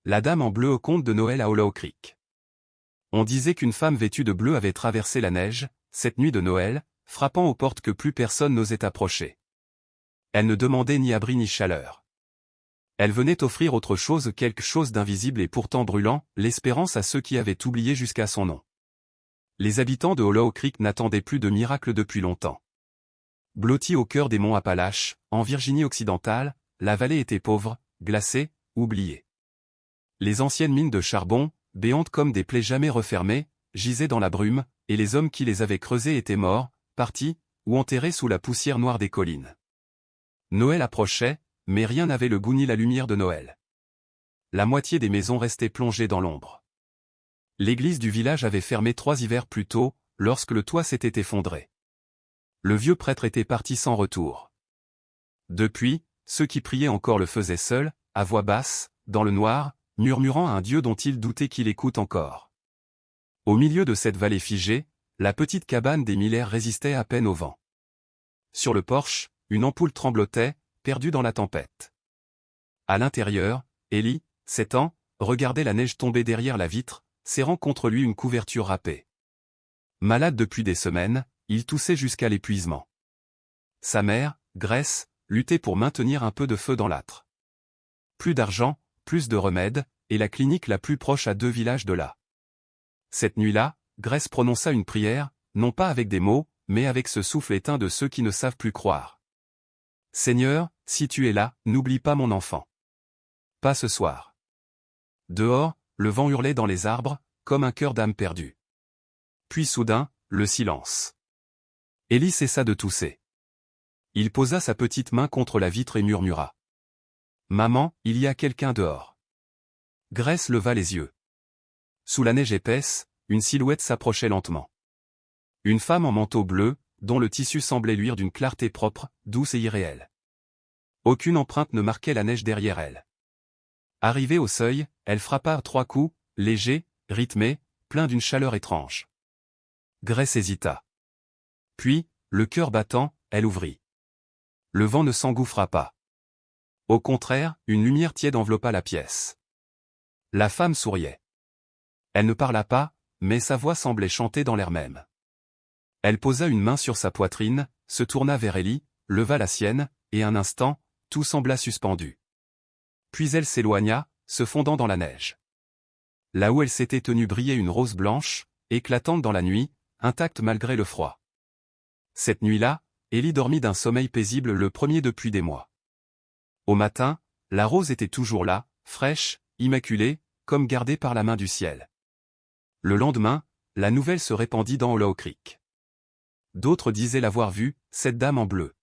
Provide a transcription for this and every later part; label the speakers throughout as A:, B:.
A: La dame en bleu au conte de Noël à Hollow Creek. On disait qu'une femme vêtue de bleu avait traversé la neige, cette nuit de Noël, frappant aux portes que plus personne n'osait approcher. Elle ne demandait ni abri ni chaleur. Elle venait offrir autre chose, quelque chose d'invisible et pourtant brûlant, l'espérance à ceux qui avaient oublié jusqu'à son nom. Les habitants de Hollow Creek n'attendaient plus de miracles depuis longtemps. Blottie au cœur des monts Appalaches, en Virginie occidentale, la vallée était pauvre, glacée, oubliée. Les anciennes mines de charbon, béantes comme des plaies jamais refermées, gisaient dans la brume, et les hommes qui les avaient creusées étaient morts, partis, ou enterrés sous la poussière noire des collines. Noël approchait, mais rien n'avait le goût ni la lumière de Noël. La moitié des maisons restaient plongées dans l'ombre. L'église du village avait fermé 3 hivers plus tôt, lorsque le toit s'était effondré. Le vieux prêtre était parti sans retour. Depuis, ceux qui priaient encore le faisaient seuls, à voix basse, dans le noir, murmurant à un Dieu dont ils doutaient qu'il écoute encore. Au milieu de cette vallée figée, la petite cabane des Miller résistait à peine au vent. Sur le porche, une ampoule tremblotait, perdue dans la tempête. À l'intérieur, Ellie, 7 ans, regardait la neige tomber derrière la vitre, serrant contre lui une couverture râpée. Malade depuis des semaines, il toussait jusqu'à l'épuisement. Sa mère, Grace, luttait pour maintenir un peu de feu dans l'âtre. Plus d'argent, plus de remèdes, et la clinique la plus proche à 2 villages de là. Cette nuit-là, Grace prononça une prière, non pas avec des mots, mais avec ce souffle éteint de ceux qui ne savent plus croire. « Seigneur, si tu es là, n'oublie pas mon enfant. Pas ce soir. » Dehors, le vent hurlait dans les arbres, comme un cœur d'âme perdue. Puis soudain, le silence. Ellie cessa de tousser. Il posa sa petite main contre la vitre et murmura. « Maman, il y a quelqu'un dehors. » Grace leva les yeux. Sous la neige épaisse, une silhouette s'approchait lentement. Une femme en manteau bleu, dont le tissu semblait luire d'une clarté propre, douce et irréelle. Aucune empreinte ne marquait la neige derrière elle. Arrivée au seuil, elle frappa 3 coups, légers, rythmés, pleins d'une chaleur étrange. Grace hésita. Puis, le cœur battant, elle ouvrit. Le vent ne s'engouffra pas. Au contraire, une lumière tiède enveloppa la pièce. La femme souriait. Elle ne parla pas, mais sa voix semblait chanter dans l'air même. Elle posa une main sur sa poitrine, se tourna vers Ellie, leva la sienne, et un instant, tout sembla suspendu. Puis elle s'éloigna, se fondant dans la neige. Là où elle s'était tenue brillait une rose blanche, éclatante dans la nuit, intacte malgré le froid. Cette nuit-là, Ellie dormit d'un sommeil paisible, le premier depuis des mois. Au matin, la rose était toujours là, fraîche, immaculée, comme gardée par la main du ciel. Le lendemain, la nouvelle se répandit dans Hollow Creek. D'autres disaient l'avoir vue, cette dame en bleu.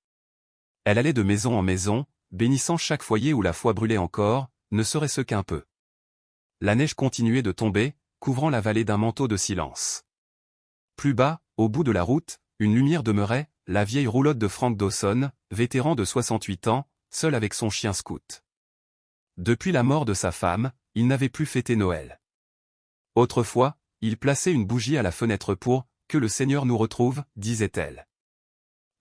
A: Elle allait de maison en maison, bénissant chaque foyer où la foi brûlait encore, ne serait-ce qu'un peu. La neige continuait de tomber, couvrant la vallée d'un manteau de silence. Plus bas, au bout de la route, une lumière demeurait, la vieille roulotte de Frank Dawson, vétéran de 68 ans, seul avec son chien scout. Depuis la mort de sa femme, il n'avait plus fêté Noël. Autrefois, il plaçait une bougie à la fenêtre pour « que le Seigneur nous retrouve », disait-elle.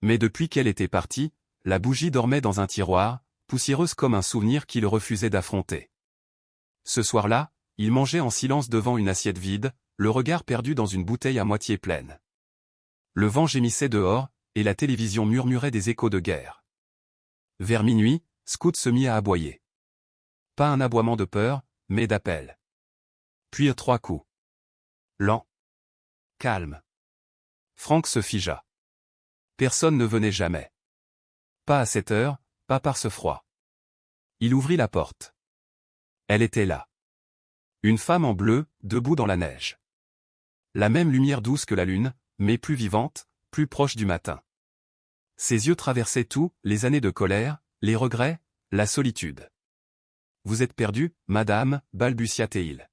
A: Mais depuis qu'elle était partie, la bougie dormait dans un tiroir, poussiéreuse comme un souvenir qu'il refusait d'affronter. Ce soir-là, il mangeait en silence devant une assiette vide, le regard perdu dans une bouteille à moitié pleine. Le vent gémissait dehors, et la télévision murmurait des échos de guerre. Vers minuit, Scout se mit à aboyer. Pas un aboiement de peur, mais d'appel. Puis 3 coups. Lent. Calme. Frank se figea. Personne ne venait jamais. Pas à cette heure, pas par ce froid. Il ouvrit la porte. Elle était là. Une femme en bleu, debout dans la neige. La même lumière douce que la lune, mais plus vivante, plus proche du matin. Ses yeux traversaient tout, les années de colère, les regrets, la solitude. « Vous êtes perdue, madame » balbutia-t-il.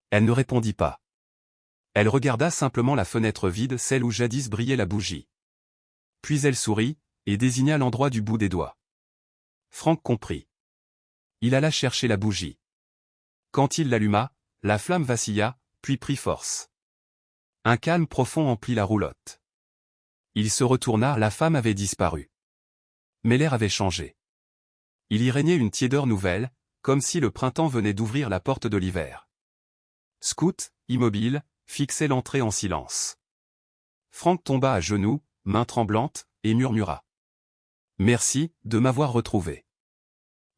A: Elle ne répondit pas. Elle regarda simplement la fenêtre vide, celle où jadis brillait la bougie. Puis elle sourit, et désigna l'endroit du bout des doigts. Frank comprit. Il alla chercher la bougie. Quand il l'alluma, la flamme vacilla, puis prit force. Un calme profond emplit la roulotte. Il se retourna, la femme avait disparu. Mais l'air avait changé. Il y régnait une tiédeur nouvelle, comme si le printemps venait d'ouvrir la porte de l'hiver. Scout, immobile, fixait l'entrée en silence. Frank tomba à genoux, main tremblante, et murmura. « Merci de m'avoir retrouvé. »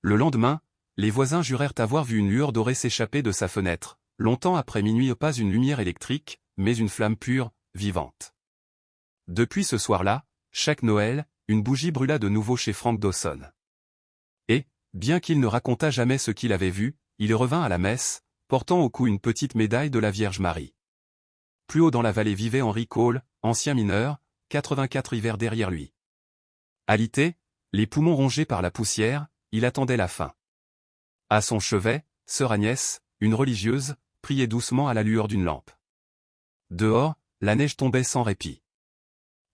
A: Le lendemain, les voisins jurèrent avoir vu une lueur dorée s'échapper de sa fenêtre, longtemps après minuit, pas une lumière électrique, mais une flamme pure, vivante. Depuis ce soir-là, chaque Noël, une bougie brûla de nouveau chez Frank Dawson. Et, bien qu'il ne racontât jamais ce qu'il avait vu, il revint à la messe, portant au cou une petite médaille de la Vierge Marie. Plus haut dans la vallée vivait Henry Cole, ancien mineur, 84 hivers derrière lui. Alité, les poumons rongés par la poussière, il attendait la fin. À son chevet, sœur Agnès, une religieuse, priait doucement à la lueur d'une lampe. Dehors, la neige tombait sans répit.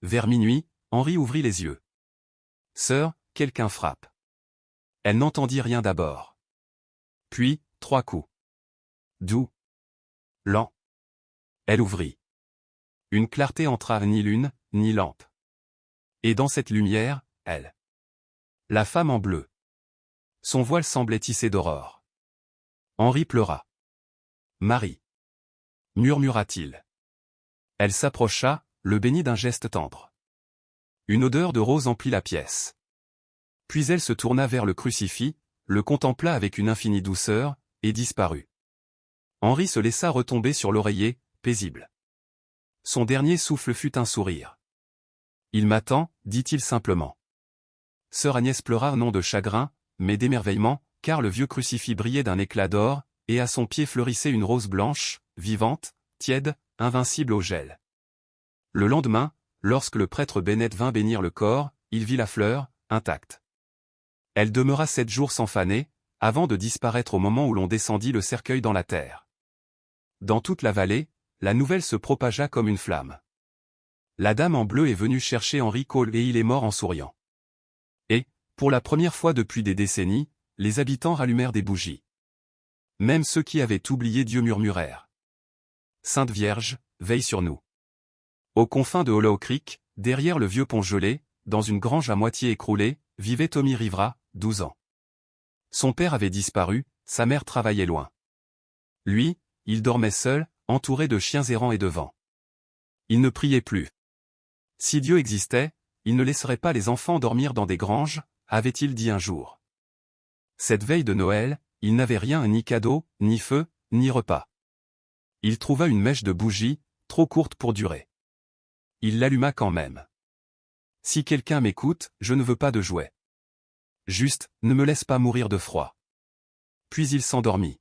A: Vers minuit, Henri ouvrit les yeux. « Sœur, quelqu'un frappe. » Elle n'entendit rien d'abord. Puis, 3 coups. Doux. Lents. Elle ouvrit. Une clarté entra, ni lune, ni lampe. Et dans cette lumière, elle. La femme en bleu. Son voile semblait tissé d'aurore. Henri pleura. « Marie. » murmura-t-il. Elle s'approcha, le bénit d'un geste tendre. Une odeur de rose emplit la pièce. Puis elle se tourna vers le crucifix, le contempla avec une infinie douceur, et disparut. Henri se laissa retomber sur l'oreiller, paisible. Son dernier souffle fut un sourire. « Il m'attend, dit-il simplement. » Sœur Agnès pleura non de chagrin, mais d'émerveillement, car le vieux crucifix brillait d'un éclat d'or, et à son pied fleurissait une rose blanche, vivante, tiède, invincible au gel. Le lendemain, lorsque le prêtre Bennett vint bénir le corps, il vit la fleur, intacte. Elle demeura 7 jours sans faner, avant de disparaître au moment où l'on descendit le cercueil dans la terre. Dans toute la vallée, la nouvelle se propagea comme une flamme. La dame en bleu est venue chercher Henry Cole et il est mort en souriant. Et, pour la première fois depuis des décennies, les habitants rallumèrent des bougies. Même ceux qui avaient oublié Dieu murmurèrent. Sainte Vierge, veille sur nous. Aux confins de Hollow Creek, derrière le vieux pont gelé, dans une grange à moitié écroulée, vivait Tommy Rivera, 12 ans. Son père avait disparu, sa mère travaillait loin. Lui, il dormait seul, entouré de chiens errants et de vent. Il ne priait plus. Si Dieu existait, il ne laisserait pas les enfants dormir dans des granges, avait-il dit un jour. Cette veille de Noël, il n'avait rien, ni cadeau, ni feu, ni repas. Il trouva une mèche de bougie, trop courte pour durer. Il l'alluma quand même. Si quelqu'un m'écoute, je ne veux pas de jouets. Juste, ne me laisse pas mourir de froid. Puis il s'endormit.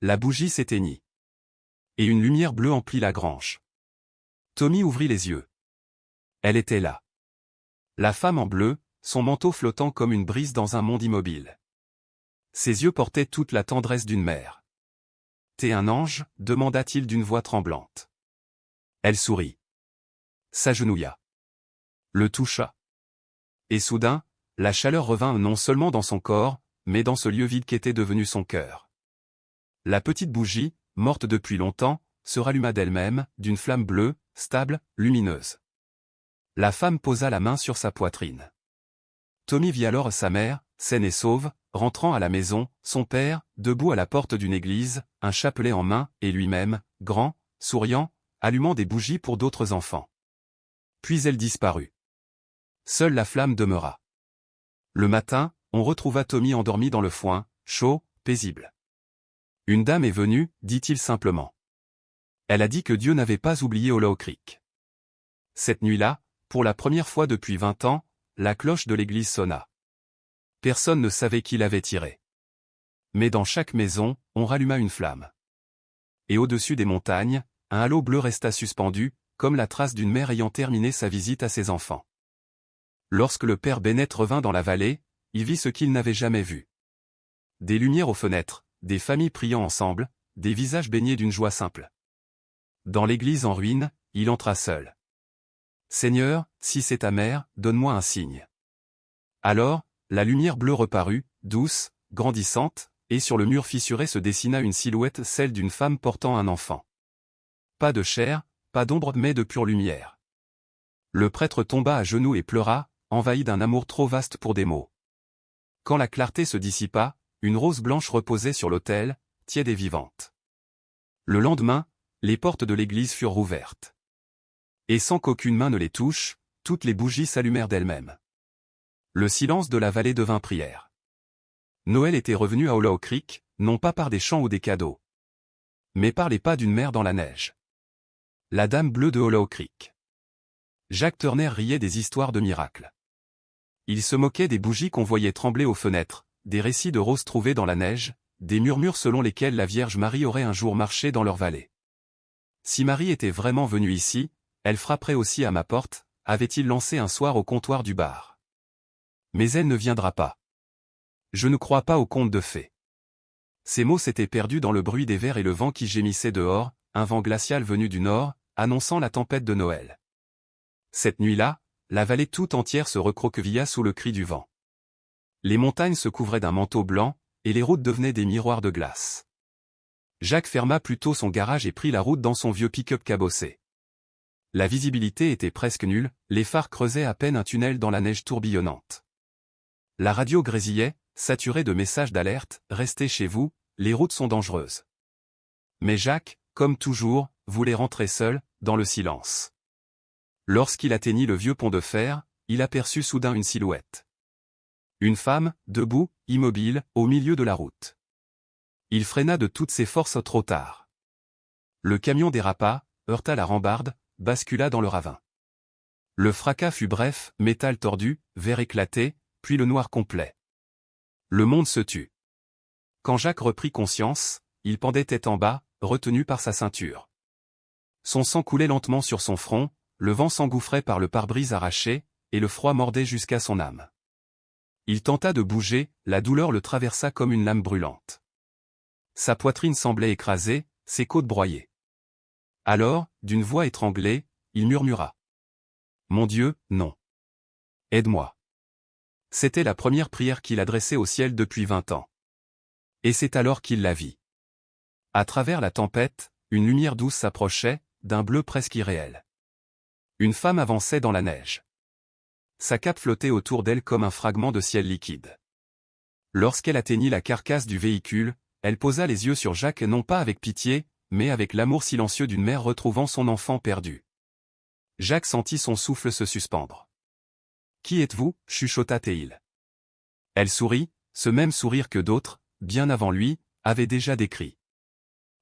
A: La bougie s'éteignit. Et une lumière bleue emplit la grange. Tommy ouvrit les yeux. Elle était là. La femme en bleu, son manteau flottant comme une brise dans un monde immobile. Ses yeux portaient toute la tendresse d'une mère. « T'es un ange » demanda-t-il d'une voix tremblante. Elle sourit. S'agenouilla. Le toucha. Et soudain, la chaleur revint non seulement dans son corps, mais dans ce lieu vide qu'était devenu son cœur. La petite bougie, morte depuis longtemps, se ralluma d'elle-même, d'une flamme bleue, stable, lumineuse. La femme posa la main sur sa poitrine. Tommy vit alors sa mère, saine et sauve, rentrant à la maison, son père, debout à la porte d'une église, un chapelet en main, et lui-même, grand, souriant, allumant des bougies pour d'autres enfants. Puis elle disparut. Seule la flamme demeura. Le matin, on retrouva Tommy endormi dans le foin, chaud, paisible. Une dame est venue, dit-il simplement. Elle a dit que Dieu n'avait pas oublié Hollow Creek. Cette nuit-là, pour la première fois depuis 20 ans, la cloche de l'église sonna. Personne ne savait qui l'avait tirée. Mais dans chaque maison, on ralluma une flamme. Et au-dessus des montagnes, un halo bleu resta suspendu, comme la trace d'une mère ayant terminé sa visite à ses enfants. Lorsque le père Bennett revint dans la vallée, il vit ce qu'il n'avait jamais vu. Des lumières aux fenêtres, des familles priant ensemble, des visages baignés d'une joie simple. Dans l'église en ruine, il entra seul. « Seigneur, si c'est ta mère, donne-moi un signe. » Alors, la lumière bleue reparut, douce, grandissante, et sur le mur fissuré se dessina une silhouette, celle d'une femme portant un enfant. Pas de chair, pas d'ombre, mais de pure lumière. Le prêtre tomba à genoux et pleura, envahi d'un amour trop vaste pour des mots. Quand la clarté se dissipa, une rose blanche reposait sur l'autel, tiède et vivante. Le lendemain, les portes de l'église furent rouvertes. Et sans qu'aucune main ne les touche, toutes les bougies s'allumèrent d'elles-mêmes. Le silence de la vallée devint prière. Noël était revenu à Hollow Creek, non pas par des chants ou des cadeaux, mais par les pas d'une mère dans la neige. La Dame Bleue de Hollow Creek. Jack Turner riait des histoires de miracles. Il se moquait des bougies qu'on voyait trembler aux fenêtres, des récits de roses trouvées dans la neige, des murmures selon lesquels la Vierge Marie aurait un jour marché dans leur vallée. Si Marie était vraiment venue ici, elle frapperait aussi à ma porte, avait-il lancé un soir au comptoir du bar. Mais elle ne viendra pas. Je ne crois pas aux contes de fées. Ces mots s'étaient perdus dans le bruit des vers et le vent qui gémissait dehors, un vent glacial venu du nord, annonçant la tempête de Noël. Cette nuit-là, la vallée tout entière se recroquevilla sous le cri du vent. Les montagnes se couvraient d'un manteau blanc, et les routes devenaient des miroirs de glace. Jack ferma plutôt son garage et prit la route dans son vieux pick-up cabossé. La visibilité était presque nulle, les phares creusaient à peine un tunnel dans la neige tourbillonnante. La radio grésillait, saturée de messages d'alerte, « Restez chez vous, les routes sont dangereuses ». Mais Jack, comme toujours, voulait rentrer seul, dans le silence. Lorsqu'il atteignit le vieux pont de fer, il aperçut soudain une silhouette. Une femme, debout, immobile, au milieu de la route. Il freina de toutes ses forces trop tard. Le camion dérapa, heurta la rambarde, bascula dans le ravin. Le fracas fut bref, métal tordu, verre éclaté, puis le noir complet. Le monde se tut. Quand Jack reprit conscience, il pendait tête en bas, retenu par sa ceinture. Son sang coulait lentement sur son front, le vent s'engouffrait par le pare-brise arraché, et le froid mordait jusqu'à son âme. Il tenta de bouger, la douleur le traversa comme une lame brûlante. Sa poitrine semblait écrasée, ses côtes broyées. Alors, d'une voix étranglée, il murmura. « Mon Dieu, non. Aide-moi. » C'était la première prière qu'il adressait au ciel depuis 20 ans. Et c'est alors qu'il la vit. À travers la tempête, une lumière douce s'approchait, d'un bleu presque irréel. Une femme avançait dans la neige. Sa cape flottait autour d'elle comme un fragment de ciel liquide. Lorsqu'elle atteignit la carcasse du véhicule, elle posa les yeux sur Jack non pas avec pitié, mais avec l'amour silencieux d'une mère retrouvant son enfant perdu. Jack sentit son souffle se suspendre. « Qui êtes-vous » chuchota-t-il. Elle sourit, ce même sourire que d'autres, bien avant lui, avaient déjà décrit.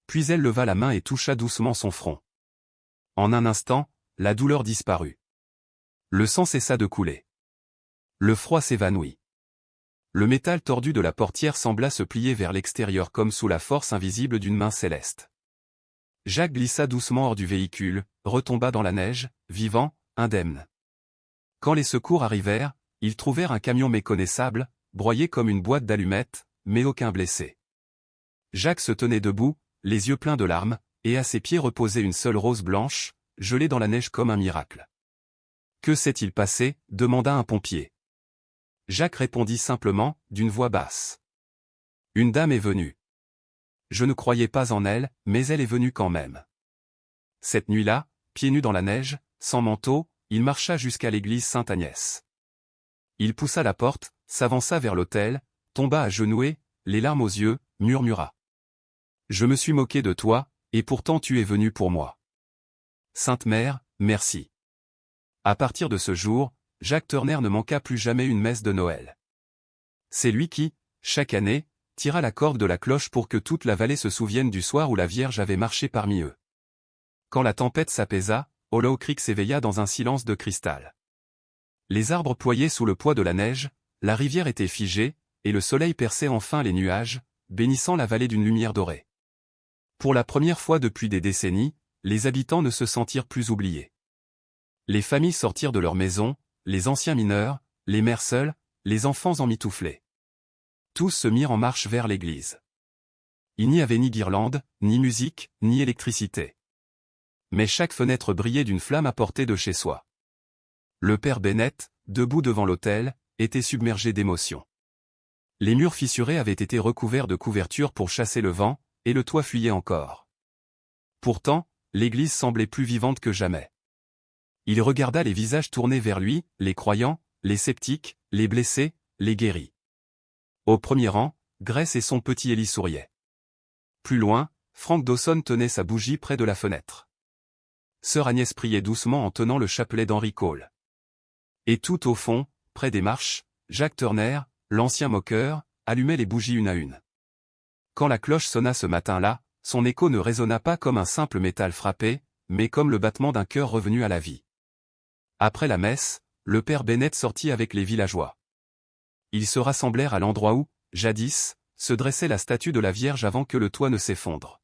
A: Puis elle leva la main et toucha doucement son front. En un instant, la douleur disparut. Le sang cessa de couler. Le froid s'évanouit. Le métal tordu de la portière sembla se plier vers l'extérieur comme sous la force invisible d'une main céleste. Jack glissa doucement hors du véhicule, retomba dans la neige, vivant, indemne. Quand les secours arrivèrent, ils trouvèrent un camion méconnaissable, broyé comme une boîte d'allumettes, mais aucun blessé. Jack se tenait debout, les yeux pleins de larmes, et à ses pieds reposait une seule rose blanche, gelée dans la neige comme un miracle. « Que s'est-il passé » demanda un pompier. Jack répondit simplement, d'une voix basse. « Une dame est venue. Je ne croyais pas en elle, mais elle est venue quand même. » Cette nuit-là, pieds nus dans la neige, sans manteau, il marcha jusqu'à l'église Sainte-Agnès. Il poussa la porte, s'avança vers l'autel, tomba agenouillé, les larmes aux yeux, murmura. « Je me suis moqué de toi, et pourtant tu es venue pour moi. Sainte Mère, merci. » À partir de ce jour, Jack Turner ne manqua plus jamais une messe de Noël. C'est lui qui, chaque année, tira la corde de la cloche pour que toute la vallée se souvienne du soir où la Vierge avait marché parmi eux. Quand la tempête s'apaisa, Hollow Creek s'éveilla dans un silence de cristal. Les arbres ployaient sous le poids de la neige, la rivière était figée, et le soleil perçait enfin les nuages, bénissant la vallée d'une lumière dorée. Pour la première fois depuis des décennies, les habitants ne se sentirent plus oubliés. Les familles sortirent de leurs maisons, les anciens mineurs, les mères seules, les enfants emmitouflés. Tous se mirent en marche vers l'église. Il n'y avait ni guirlande, ni musique, ni électricité. Mais chaque fenêtre brillait d'une flamme apportée de chez soi. Le père Bennett, debout devant l'autel, était submergé d'émotion. Les murs fissurés avaient été recouverts de couvertures pour chasser le vent, et le toit fuyait encore. Pourtant, l'église semblait plus vivante que jamais. Il regarda les visages tournés vers lui, les croyants, les sceptiques, les blessés, les guéris. Au premier rang, Grace et son petit Ellie souriaient. Plus loin, Frank Dawson tenait sa bougie près de la fenêtre. Sœur Agnès priait doucement en tenant le chapelet d'Henry Cole. Et tout au fond, près des marches, Jacques Turner, l'ancien moqueur, allumait les bougies une à une. Quand la cloche sonna ce matin-là, son écho ne résonna pas comme un simple métal frappé, mais comme le battement d'un cœur revenu à la vie. Après la messe, le père Bennett sortit avec les villageois. Ils se rassemblèrent à l'endroit où, jadis, se dressait la statue de la Vierge avant que le toit ne s'effondre.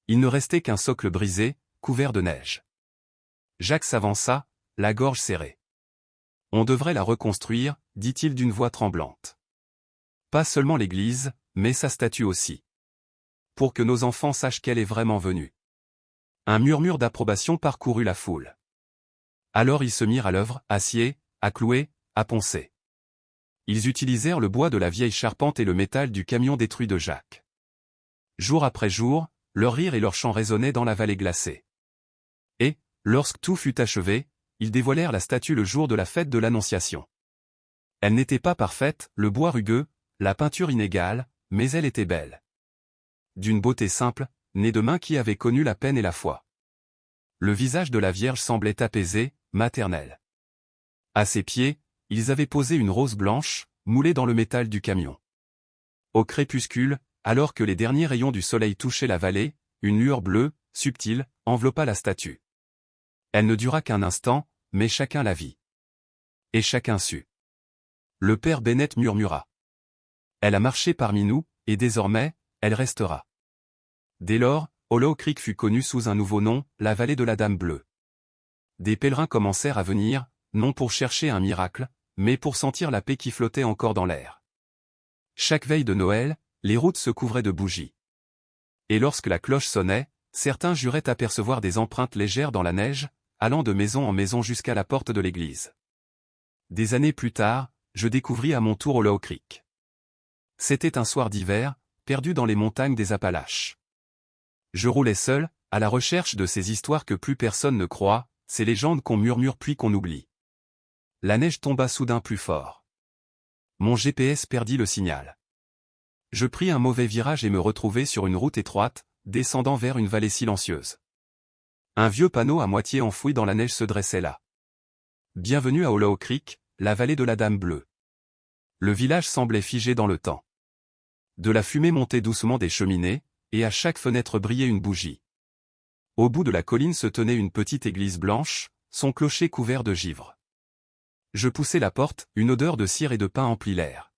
A: Il ne restait qu'un socle brisé, couvert de neige. Jacques s'avança, la gorge serrée. On devrait la reconstruire, dit-il d'une voix tremblante. Pas seulement l'église, mais sa statue aussi. Pour que nos enfants sachent qu'elle est vraiment venue. Un murmure d'approbation parcourut la foule. Alors ils se mirent à l'œuvre, à scier, à clouer, à poncer. Ils utilisèrent le bois de la vieille charpente et le métal du camion détruit de Jacques. Jour après jour, leur rire et leur chant résonnaient dans la vallée glacée. Et, lorsque tout fut achevé, ils dévoilèrent la statue le jour de la fête de l'Annonciation. Elle n'était pas parfaite, le bois rugueux, la peinture inégale, mais elle était belle. D'une beauté simple, née de mains qui avaient connu la peine et la foi. Le visage de la Vierge semblait apaisé, maternel. À ses pieds, ils avaient posé une rose blanche, moulée dans le métal du camion. Au crépuscule, alors que les derniers rayons du soleil touchaient la vallée, une lueur bleue, subtile, enveloppa la statue. Elle ne dura qu'un instant, mais chacun la vit. Et chacun sut. Le père Bennett murmura. Elle a marché parmi nous, et désormais, elle restera. Dès lors, Hollow Creek fut connue sous un nouveau nom, la vallée de la Dame Bleue. Des pèlerins commencèrent à venir, non pour chercher un miracle, mais pour sentir la paix qui flottait encore dans l'air. Chaque veille de Noël, les routes se couvraient de bougies. Et lorsque la cloche sonnait, certains juraient apercevoir des empreintes légères dans la neige, allant de maison en maison jusqu'à la porte de l'église. Des années plus tard, je découvris à mon tour Hollow Creek. C'était un soir d'hiver, perdu dans les montagnes des Appalaches. Je roulais seul, à la recherche de ces histoires que plus personne ne croit, ces légendes qu'on murmure puis qu'on oublie. La neige tomba soudain plus fort. Mon GPS perdit le signal. Je pris un mauvais virage et me retrouvai sur une route étroite, descendant vers une vallée silencieuse. Un vieux panneau à moitié enfoui dans la neige se dressait là. Bienvenue à Hollow Creek, la vallée de la Dame Bleue. Le village semblait figé dans le temps. De la fumée montait doucement des cheminées, et à chaque fenêtre brillait une bougie. Au bout de la colline se tenait une petite église blanche, son clocher couvert de givre. Je poussai la porte, une odeur de cire et de pain emplit l'air.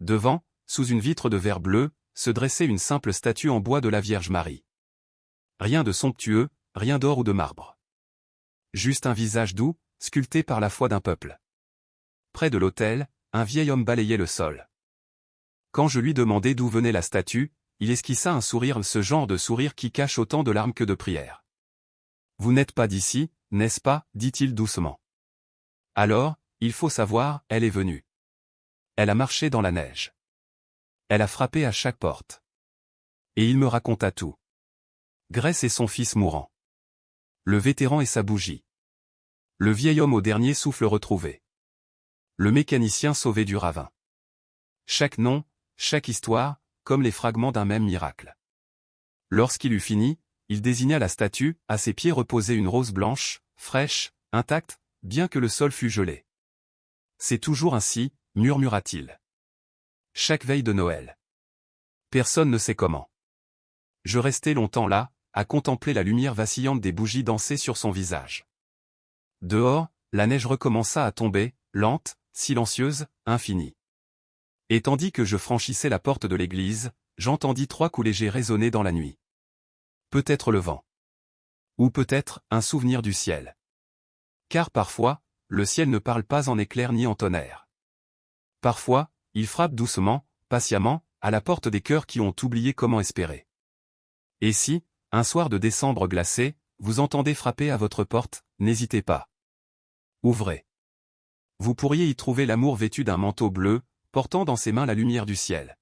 A: Devant, sous une vitre de verre bleu, se dressait une simple statue en bois de la Vierge Marie. Rien de somptueux, rien d'or ou de marbre. Juste un visage doux, sculpté par la foi d'un peuple. Près de l'autel, un vieil homme balayait le sol. Quand je lui demandai d'où venait la statue, il esquissa un sourire, ce genre de sourire qui cache autant de larmes que de prières. « Vous n'êtes pas d'ici, n'est-ce pas » dit-il doucement. Alors, il faut savoir, elle est venue. Elle a marché dans la neige. Elle a frappé à chaque porte. Et il me raconta tout. Grace et son fils mourant. Le vétéran et sa bougie. Le vieil homme au dernier souffle retrouvé. Le mécanicien sauvé du ravin. Chaque nom, chaque histoire, comme les fragments d'un même miracle. Lorsqu'il eut fini, il désigna la statue, à ses pieds reposait une rose blanche, fraîche, intacte, bien que le sol fût gelé. C'est toujours ainsi, murmura-t-il. Chaque veille de Noël. Personne ne sait comment. Je restai longtemps là, à contempler la lumière vacillante des bougies danser sur son visage. Dehors, la neige recommença à tomber, lente, silencieuse, infinie. Et tandis que je franchissais la porte de l'église, j'entendis 3 coups légers résonner dans la nuit. Peut-être le vent. Ou peut-être un souvenir du ciel. Car parfois, le ciel ne parle pas en éclairs ni en tonnerre. Parfois, il frappe doucement, patiemment, à la porte des cœurs qui ont oublié comment espérer. Et si, un soir de décembre glacé, vous entendez frapper à votre porte, n'hésitez pas. Ouvrez. Vous pourriez y trouver l'amour vêtu d'un manteau bleu, portant dans ses mains la lumière du ciel.